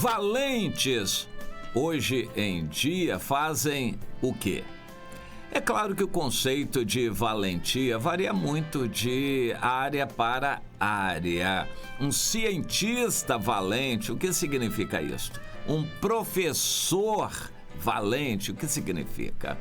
Valentes, hoje em dia, fazem o quê? É claro que o conceito de valentia varia muito de área para área. Um cientista valente, o que significa isso? Um professor valente, o que significa?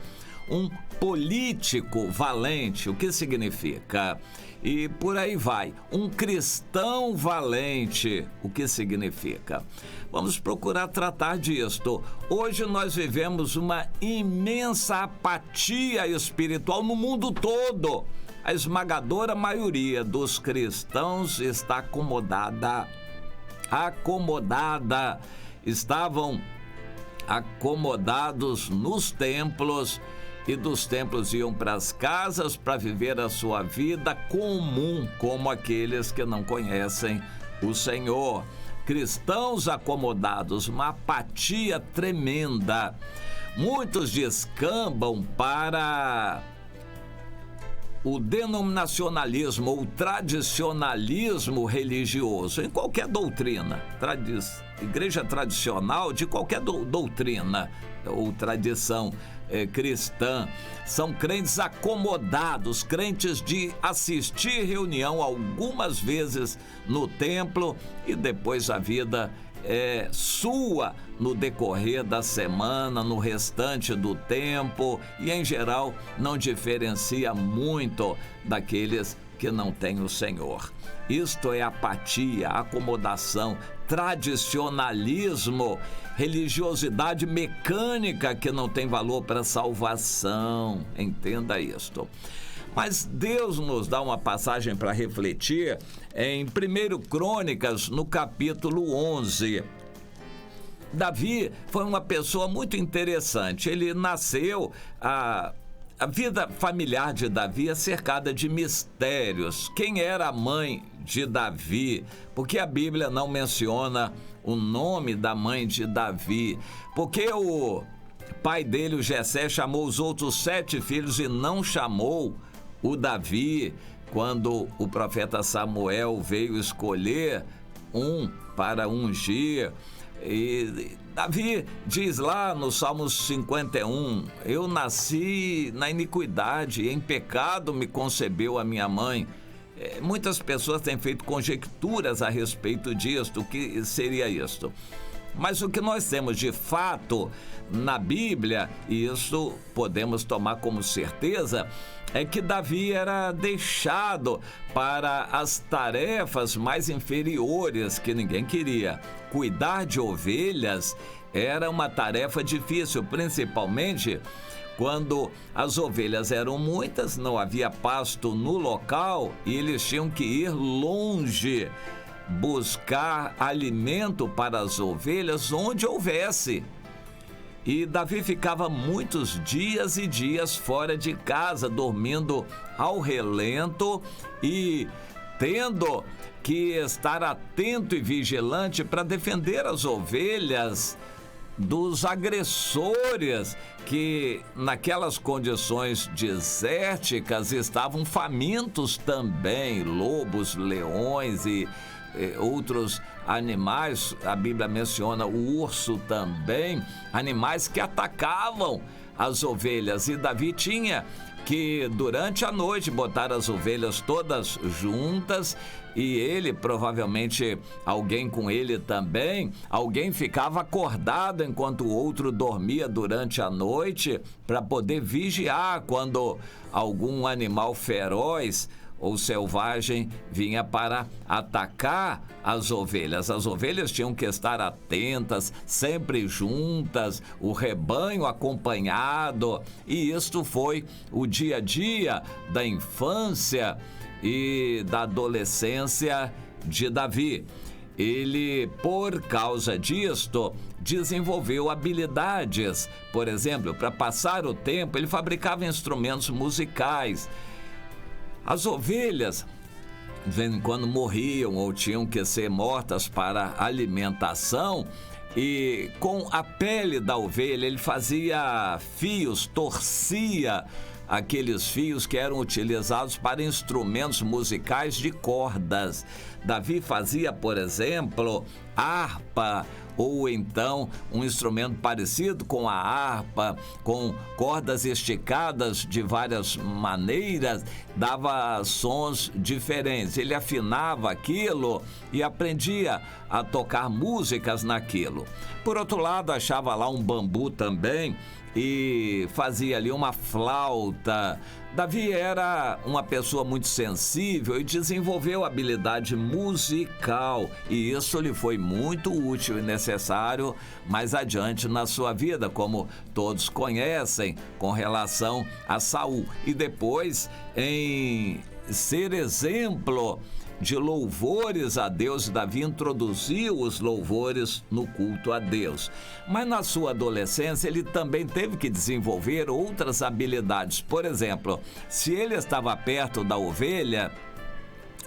Um político valente, o que significa? E por aí vai. Um cristão valente, o que significa? Vamos procurar tratar disto. Hoje nós vivemos uma imensa apatia espiritual no mundo todo. A esmagadora maioria dos cristãos está acomodada. Estavam acomodados nos templos, e dos templos iam para as casas para viver a sua vida comum, como aqueles que não conhecem o Senhor. Cristãos acomodados, uma apatia tremenda. Muitos descambam para o denominacionalismo ou tradicionalismo religioso, em qualquer doutrina, igreja tradicional de qualquer doutrina ou tradição cristã. São crentes acomodados, crentes de assistir reunião algumas vezes no templo e depois a vida sua no decorrer da semana, no restante do tempo, e em geral não diferencia muito daqueles que não têm o Senhor. Isto é apatia, acomodação, tradicionalismo, religiosidade mecânica que não tem valor para a salvação. Entenda isto. Mas Deus nos dá uma passagem para refletir em 1 Crônicas, no capítulo 11. Davi foi uma pessoa muito interessante. Ele nasceu... A vida familiar de Davi é cercada de mistérios. Quem era a mãe de Davi? Porque a Bíblia não menciona o nome da mãe de Davi. Porque o pai dele, o Jessé, chamou os outros 7 filhos e não chamou o Davi. Quando o profeta Samuel veio escolher um para ungir, e Davi diz lá no Salmo 51, eu nasci na iniquidade, em pecado me concebeu a minha mãe. Muitas pessoas têm feito conjecturas a respeito disto, o que seria isto. Mas o que nós temos de fato na Bíblia, e isso podemos tomar como certeza, é que Davi era deixado para as tarefas mais inferiores que ninguém queria. Cuidar de ovelhas era uma tarefa difícil, principalmente quando as ovelhas eram muitas, não havia pasto no local e eles tinham que ir longe buscar alimento para as ovelhas onde houvesse. E Davi ficava muitos dias e dias fora de casa, dormindo ao relento e tendo que estar atento e vigilante para defender as ovelhas dos agressores que naquelas condições desérticas estavam famintos também, lobos, leões e outros animais. A Bíblia menciona o urso também, animais que atacavam as ovelhas, e Davi tinha que durante a noite botar as ovelhas todas juntas, e ele, provavelmente alguém com ele também, alguém ficava acordado enquanto o outro dormia durante a noite para poder vigiar quando algum animal feroz ou selvagem vinha para atacar as ovelhas. As ovelhas tinham que estar atentas, sempre juntas, o rebanho acompanhado, e isto foi o dia a dia da infância e da adolescência de Davi. Ele, por causa disto, desenvolveu habilidades. Por exemplo, para passar o tempo, ele fabricava instrumentos musicais. As ovelhas, de vez em quando, morriam ou tinham que ser mortas para alimentação, e com a pele da ovelha ele fazia fios, torcia aqueles fios que eram utilizados para instrumentos musicais de cordas. Davi fazia, por exemplo, harpa, ou então um instrumento parecido com a harpa, com cordas esticadas de várias maneiras, dava sons diferentes. Ele afinava aquilo e aprendia a tocar músicas naquilo. Por outro lado, achava lá um bambu também e fazia ali uma flauta. Davi era uma pessoa muito sensível e desenvolveu habilidade musical, e isso lhe foi muito útil e necessário mais adiante na sua vida, como todos conhecem, com relação a Saul. E depois em ser exemplo de louvores a Deus, Davi introduziu os louvores no culto a Deus. Mas na sua adolescência ele também teve que desenvolver outras habilidades. Por exemplo, se ele estava perto da ovelha,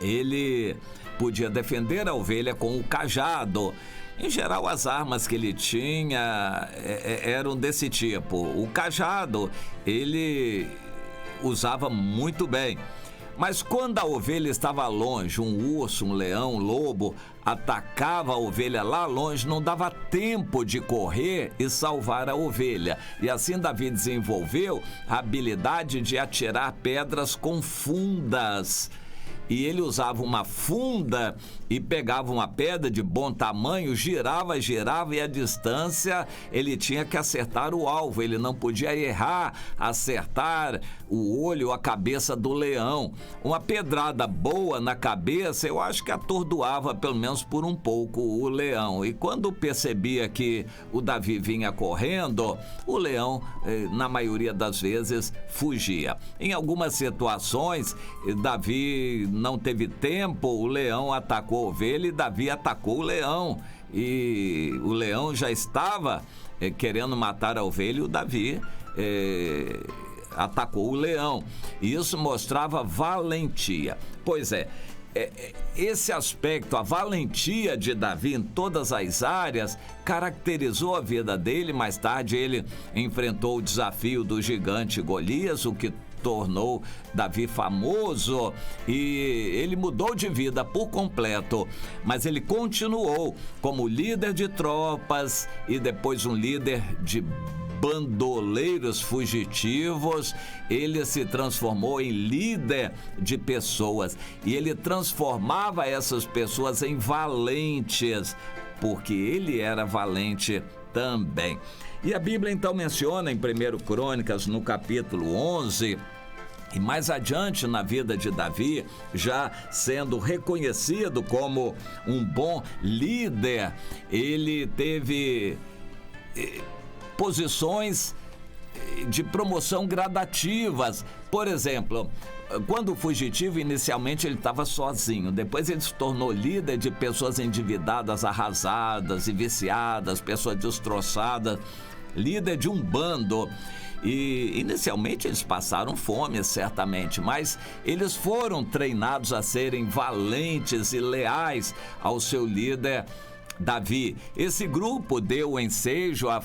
ele podia defender a ovelha com o cajado. Em geral, as armas que ele tinha eram desse tipo. O cajado ele usava muito bem. Mas quando a ovelha estava longe, um urso, um leão, um lobo, atacava a ovelha lá longe, não dava tempo de correr e salvar a ovelha. E assim Davi desenvolveu a habilidade de atirar pedras com fundas. E ele usava uma funda e pegava uma pedra de bom tamanho, girava e a distância ele tinha que acertar o alvo. Ele não podia errar, acertar o olho ou a cabeça do leão. Uma pedrada boa na cabeça, eu acho que atordoava pelo menos por um pouco o leão. E quando percebia que o Davi vinha correndo, o leão, na maioria das vezes, fugia. Em algumas situações, Davi não teve tempo, o leão atacou a ovelha e Davi atacou o leão. E o leão já estava querendo matar a ovelha e o Davi atacou o leão. E isso mostrava valentia. Pois é, esse aspecto, a valentia de Davi em todas as áreas, caracterizou a vida dele. Mais tarde ele enfrentou o desafio do gigante Golias, o que tornou Davi famoso, e ele mudou de vida por completo, mas ele continuou como líder de tropas e depois um líder de bandoleiros fugitivos. Ele se transformou em líder de pessoas e ele transformava essas pessoas em valentes, porque ele era valente também. E a Bíblia então menciona em 1 Crônicas, no capítulo 11, e mais adiante na vida de Davi, já sendo reconhecido como um bom líder, ele teve posições de promoção gradativas. Por exemplo, quando fugitivo, inicialmente ele estava sozinho, depois ele se tornou líder de pessoas endividadas, arrasadas e viciadas, pessoas destroçadas, líder de um bando. E inicialmente eles passaram fome, certamente, mas eles foram treinados a serem valentes e leais ao seu líder Davi. Esse grupo deu o ensejo a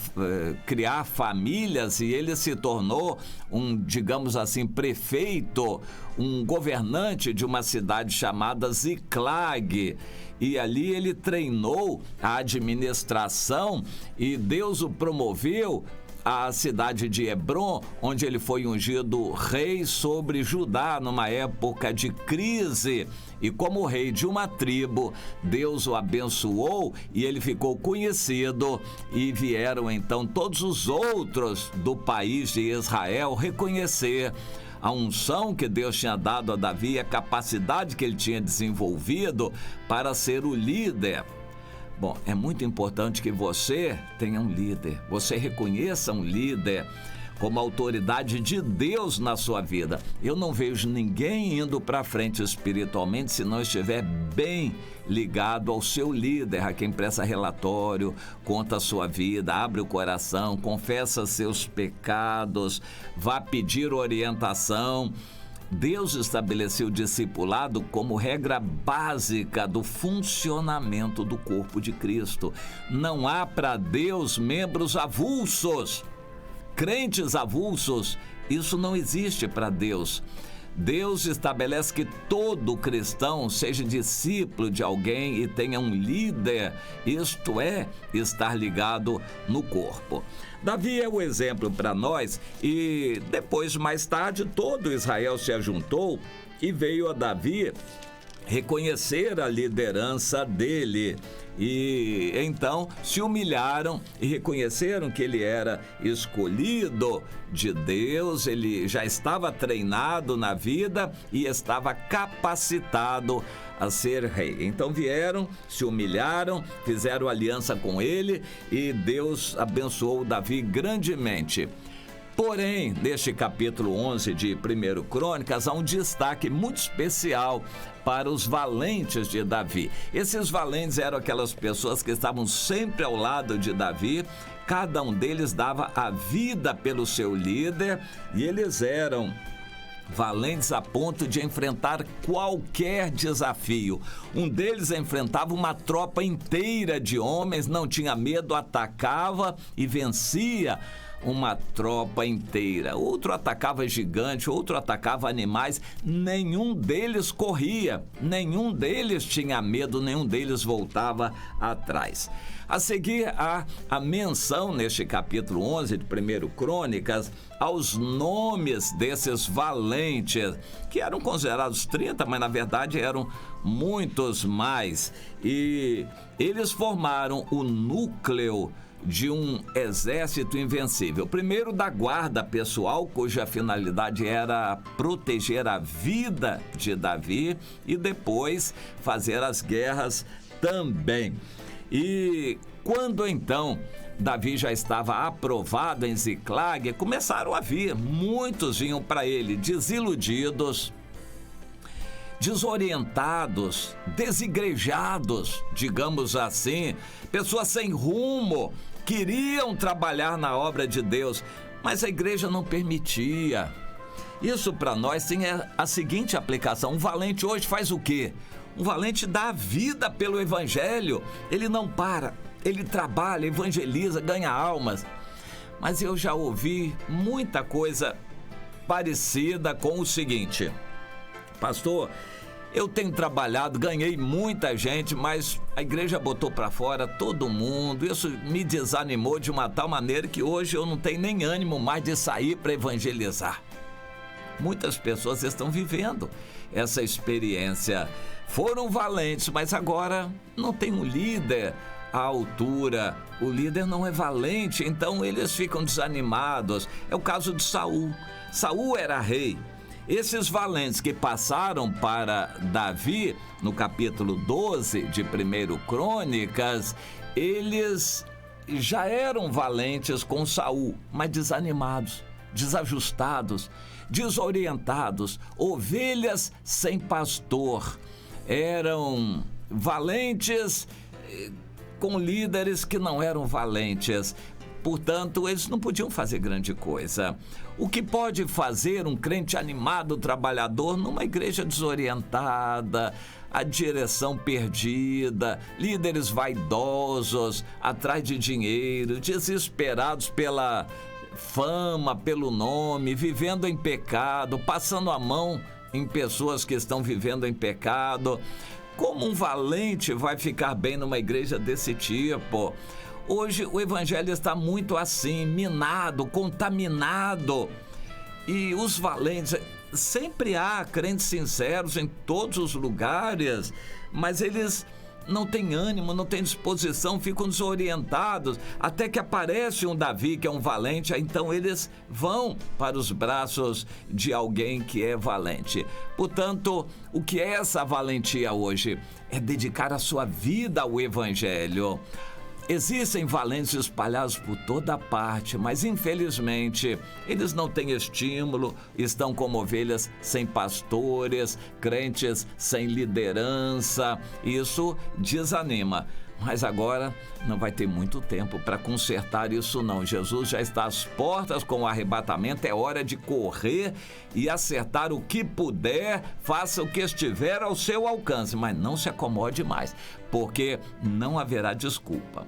criar famílias e ele se tornou um, digamos assim, prefeito, um governante de uma cidade chamada Ziclag. E ali ele treinou a administração e Deus o promoveu à cidade de Hebrom, onde ele foi ungido rei sobre Judá numa época de crise. E como rei de uma tribo, Deus o abençoou e ele ficou conhecido, e vieram então todos os outros do país de Israel reconhecer a unção que Deus tinha dado a Davi, a capacidade que ele tinha desenvolvido para ser o líder. Bom, é muito importante que você tenha um líder, você reconheça um líder como autoridade de Deus na sua vida. Eu não vejo ninguém indo para frente espiritualmente se não estiver bem ligado ao seu líder, a quem presta relatório, conta a sua vida, abre o coração, confessa seus pecados, vá pedir orientação. Deus estabeleceu o discipulado como regra básica do funcionamento do corpo de Cristo. Não há para Deus membros avulsos, crentes avulsos. Isso não existe para Deus. Deus estabelece que todo cristão seja discípulo de alguém e tenha um líder, isto é, estar ligado no corpo. Davi é o exemplo para nós e depois, mais tarde, todo Israel se ajuntou e veio a Davi reconhecer a liderança dele. E então se humilharam e reconheceram que ele era escolhido de Deus, ele já estava treinado na vida e estava capacitado a ser rei. Então vieram, se humilharam, fizeram aliança com ele e Deus abençoou Davi grandemente. Porém, neste capítulo 11 de 1 Crônicas, há um destaque muito especial para os valentes de Davi. Esses valentes eram aquelas pessoas que estavam sempre ao lado de Davi, cada um deles dava a vida pelo seu líder e eles eram valentes a ponto de enfrentar qualquer desafio. Um deles enfrentava uma tropa inteira de homens, não tinha medo, atacava e vencia uma tropa inteira. Outro atacava gigante, outro atacava animais, nenhum deles corria, nenhum deles tinha medo, nenhum deles voltava atrás. A seguir, há a menção neste capítulo 11 de 1 Crônicas aos nomes desses valentes, que eram considerados 30, mas na verdade eram muitos mais. E eles formaram o núcleo de um exército invencível. Primeiro, da guarda pessoal, cuja finalidade era proteger a vida de Davi e depois fazer as guerras também. E quando então Davi já estava aprovado em Ziclag, começaram a vir, muitos vinham para ele desiludidos, desorientados, desigrejados, digamos assim, pessoas sem rumo, queriam trabalhar na obra de Deus, mas a igreja não permitia. Isso para nós tem a seguinte aplicação: um valente hoje faz o quê? Um valente dá a vida pelo evangelho, ele não para, ele trabalha, evangeliza, ganha almas. Mas eu já ouvi muita coisa parecida com o seguinte: pastor, eu tenho trabalhado, ganhei muita gente, mas a igreja botou para fora todo mundo. Isso me desanimou de uma tal maneira que hoje eu não tenho nem ânimo mais de sair para evangelizar. Muitas pessoas estão vivendo essa experiência. Foram valentes, mas agora não tem um líder à altura. O líder não é valente, então eles ficam desanimados. É o caso de Saul. Saul era rei. Esses valentes que passaram para Davi, no capítulo 12 de 1 Crônicas, eles já eram valentes com Saul, mas desanimados, desajustados, desorientados, ovelhas sem pastor. Eram valentes com líderes que não eram valentes. Portanto, eles não podiam fazer grande coisa. O que pode fazer um crente animado, trabalhador, numa igreja desorientada, a direção perdida, líderes vaidosos, atrás de dinheiro, desesperados pela fama, pelo nome, vivendo em pecado, passando a mão em pessoas que estão vivendo em pecado. Como um valente vai ficar bem numa igreja desse tipo? Hoje o evangelho está muito assim, minado, contaminado. E os valentes, sempre há crentes sinceros em todos os lugares, mas eles não têm ânimo, não têm disposição, ficam desorientados, até que aparece um Davi que é um valente, então eles vão para os braços de alguém que é valente. Portanto, o que é essa valentia hoje? É dedicar a sua vida ao evangelho. Existem valentes espalhados por toda parte, mas infelizmente eles não têm estímulo, estão como ovelhas sem pastores, crentes sem liderança. Isso desanima. Mas agora não vai ter muito tempo para consertar isso não. Jesus já está às portas com o arrebatamento, é hora de correr e acertar o que puder, faça o que estiver ao seu alcance, mas não se acomode mais, porque não haverá desculpa.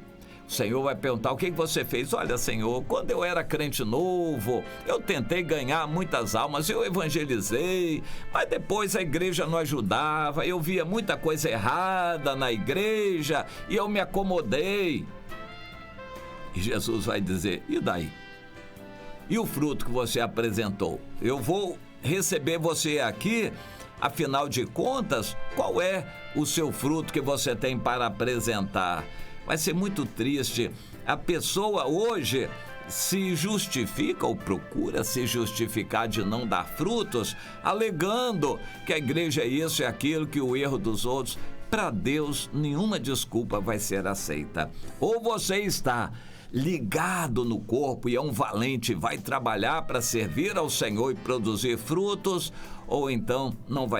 O Senhor vai perguntar: o que você fez? Olha, Senhor, quando eu era crente novo, eu tentei ganhar muitas almas, eu evangelizei, mas depois a igreja não ajudava, eu via muita coisa errada na igreja e eu me acomodei. E Jesus vai dizer: e daí? E o fruto que você apresentou? Eu vou receber você aqui, afinal de contas, qual é o seu fruto que você tem para apresentar? Vai ser muito triste. A pessoa hoje se justifica ou procura se justificar de não dar frutos, alegando que a igreja é isso e aquilo, que o erro dos outros. Para Deus, nenhuma desculpa vai ser aceita. Ou você está ligado no corpo e é um valente, vai trabalhar para servir ao Senhor e produzir frutos, ou então não vai